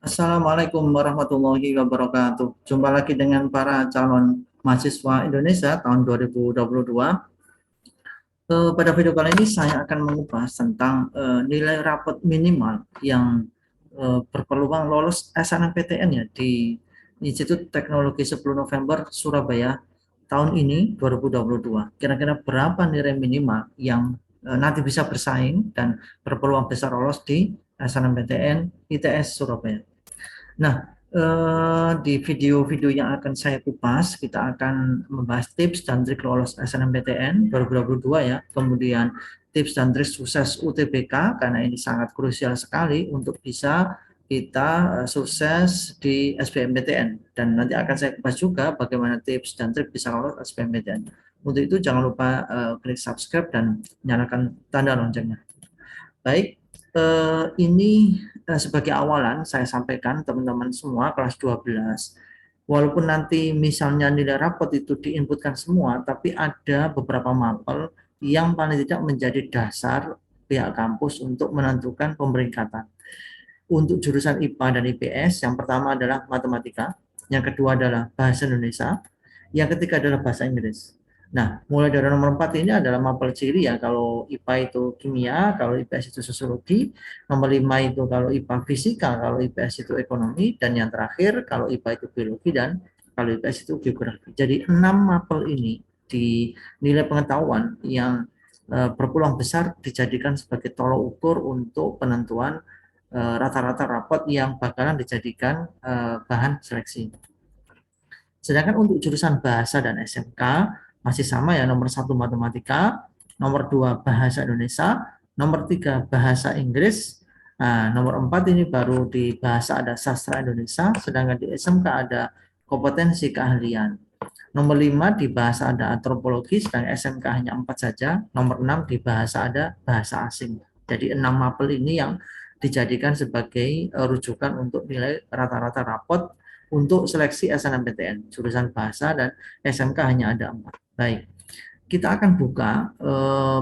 Assalamualaikum warahmatullahi wabarakatuh. Jumpa lagi dengan para calon mahasiswa Indonesia tahun 2022. Pada video kali ini saya akan mengupas tentang nilai rapot minimal yang berpeluang lolos SNMPTN ya di Institut Teknologi 10 November Surabaya tahun ini 2022. Kira-kira berapa nilai minimal yang nanti bisa bersaing dan berpeluang besar lolos di SNMPTN ITS Surabaya. Nah, di video-video yang akan saya kupas, kita akan membahas tips dan trik lolos SNMPTN 2022 ya, kemudian tips dan trik sukses UTBK, karena ini sangat krusial sekali untuk bisa kita sukses di SBMPTN. Dan nanti akan saya kupas juga bagaimana tips dan trik bisa lolos SBMPTN. Untuk itu jangan lupa klik subscribe dan nyalakan tanda loncengnya. Baik, ini sebagai awalan saya sampaikan teman-teman semua kelas 12. Walaupun nanti misalnya nilai rapot itu diinputkan semua, tapi ada beberapa mapel yang paling tidak menjadi dasar pihak kampus untuk menentukan pemeringkatan. Untuk jurusan IPA dan IPS, yang pertama adalah matematika, yang kedua adalah bahasa Indonesia, yang ketiga adalah bahasa Inggris. Nah, mulai dari nomor 4 ini adalah mapel ciri ya. Kalau IPA itu kimia, kalau IPS itu sosiologi, nomor 5 itu kalau IPA fisika, kalau IPS itu ekonomi, dan yang terakhir kalau IPA itu biologi dan kalau IPS itu geografi. Jadi 6 mapel ini di nilai pengetahuan yang berpeluang besar dijadikan sebagai tolok ukur untuk penentuan rata-rata rapot yang bakalan dijadikan bahan seleksi. Sedangkan untuk jurusan bahasa dan SMK masih sama ya, nomor 1 matematika, nomor 2 bahasa Indonesia, nomor 3 bahasa Inggris, nah, nomor 4 ini baru di bahasa ada sastra Indonesia, sedangkan di SMK ada kompetensi keahlian. Nomor 5 di bahasa ada antropologi, sedangkan SMK hanya 4 saja. Nomor 6 di bahasa ada bahasa asing. Jadi 6 mapel ini yang dijadikan sebagai rujukan untuk nilai rata-rata rapot untuk seleksi SNMPTN. Jurusan bahasa dan SMK hanya ada 4. Baik, kita akan buka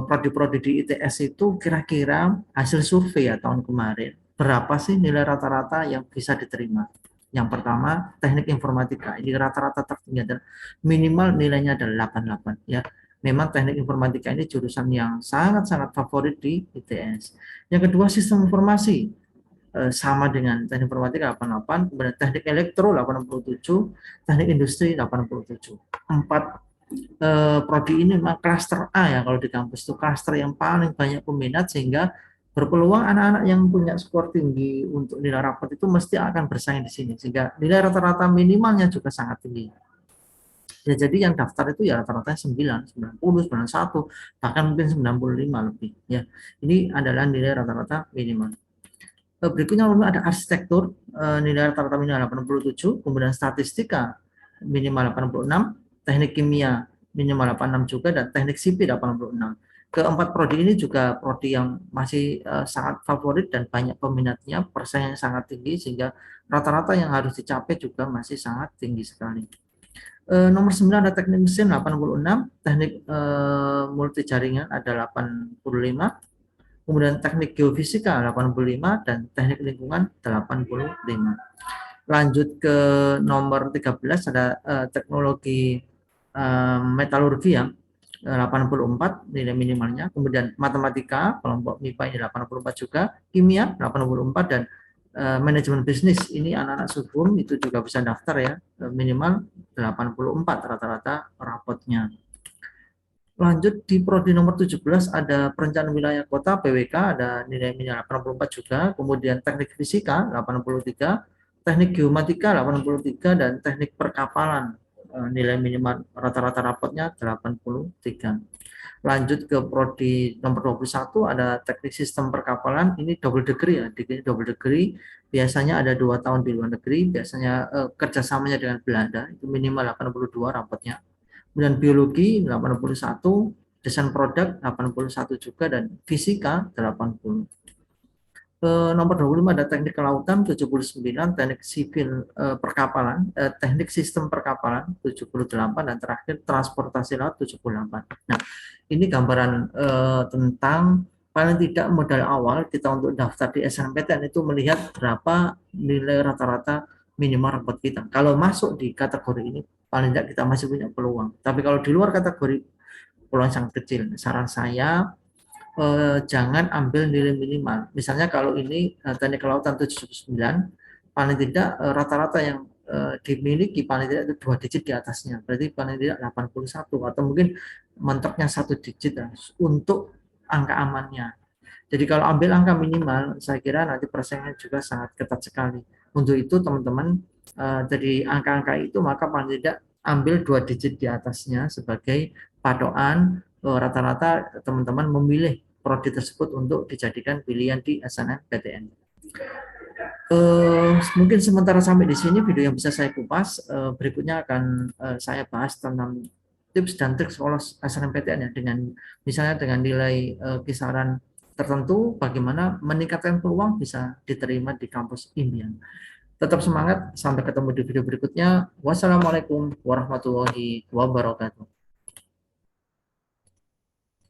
prodi-prodi di ITS itu kira-kira hasil survei ya tahun kemarin. Berapa sih nilai rata-rata yang bisa diterima? Yang pertama, teknik informatika. Ini rata-rata tertinggi dan minimal nilainya adalah 88 ya. Memang teknik informatika ini jurusan yang sangat-sangat favorit di ITS. Yang kedua, sistem informasi sama dengan teknik informatika 88, kemudian teknik elektro 87, teknik industri 87. Empat prodi ini memang klaster A ya kalau di kampus itu klaster yang paling banyak peminat sehingga berpeluang anak-anak yang punya skor tinggi untuk nilai rapot itu mesti akan bersaing di sini sehingga nilai rata-rata minimalnya juga sangat tinggi. Ya, jadi yang daftar itu ya rata-rata 9, 90, 91, bahkan mungkin 95 lebih ya. Ini adalah nilai rata-rata minimal. Berikutnya ada arsitektur, nilai rata-rata minimal 87, kemudian statistika minimal 86, teknik kimia minimal 86 juga, dan teknik sipil 86. Keempat prodi ini juga prodi yang masih sangat favorit dan banyak peminatnya, persaingan sangat tinggi sehingga rata-rata yang harus dicapai juga masih sangat tinggi sekali. Nomor 9 ada teknik mesin 86, teknik multi jaringan ada 85, kemudian teknik geofisika 85 dan teknik lingkungan 85. Lanjut ke nomor 13 ada teknologi metalurgi ya 84 nilai minimalnya, kemudian matematika kelompok MIPA ini 84 juga, kimia 84 dan manajemen bisnis ini anak-anak subum itu juga bisa daftar ya, minimal 84 rata-rata rapotnya. Lanjut di prodi nomor 17 ada perencanaan wilayah kota PWK ada nilai minimal 84 juga, kemudian teknik fisika 83, teknik geomatika 83 dan teknik perkapalan nilai minimal rata-rata rapotnya 83. Lanjut ke prodi nomor 21 ada teknik sistem perkapalan, ini double degree ya, double degree biasanya ada 2 tahun di luar negeri, biasanya kerjasamanya dengan Belanda itu minimal 82 rapotnya. Kemudian biologi 81, desain produk 81 juga, dan fisika 80. Nomor 25 ada teknik kelautan 79, teknik sipil perkapalan, teknik sistem perkapalan 78, dan terakhir transportasi laut 78. Nah, ini gambaran tentang paling tidak modal awal kita untuk daftar di SNMPTN itu melihat berapa nilai rata-rata minimal rapot kita. Kalau masuk di kategori ini, paling tidak kita masih punya peluang. Tapi kalau di luar kategori, peluang sangat kecil. Saran saya, jangan ambil nilai minimal. Misalnya kalau ini teknik kelautan 79, paling tidak rata-rata yang dimiliki paling tidak itu 2 digit di atasnya. Berarti paling tidak 81 atau mungkin mentoknya 1 digit untuk angka amannya. Jadi kalau ambil angka minimal, saya kira nanti persaingan juga sangat ketat sekali. Untuk itu teman-teman, dari angka-angka itu maka paling tidak ambil 2 digit di atasnya sebagai patokan. Rata-rata teman-teman memilih prodi tersebut untuk dijadikan pilihan di SNMPTN. Mungkin sementara sampai di sini video yang bisa saya kupas. Berikutnya akan saya bahas tentang tips dan trik lolos SNMPTN ya, dengan misalnya dengan nilai kisaran tertentu, bagaimana meningkatkan peluang bisa diterima di kampus impian. Tetap semangat, sampai ketemu di video berikutnya. Wassalamualaikum warahmatullahi wabarakatuh.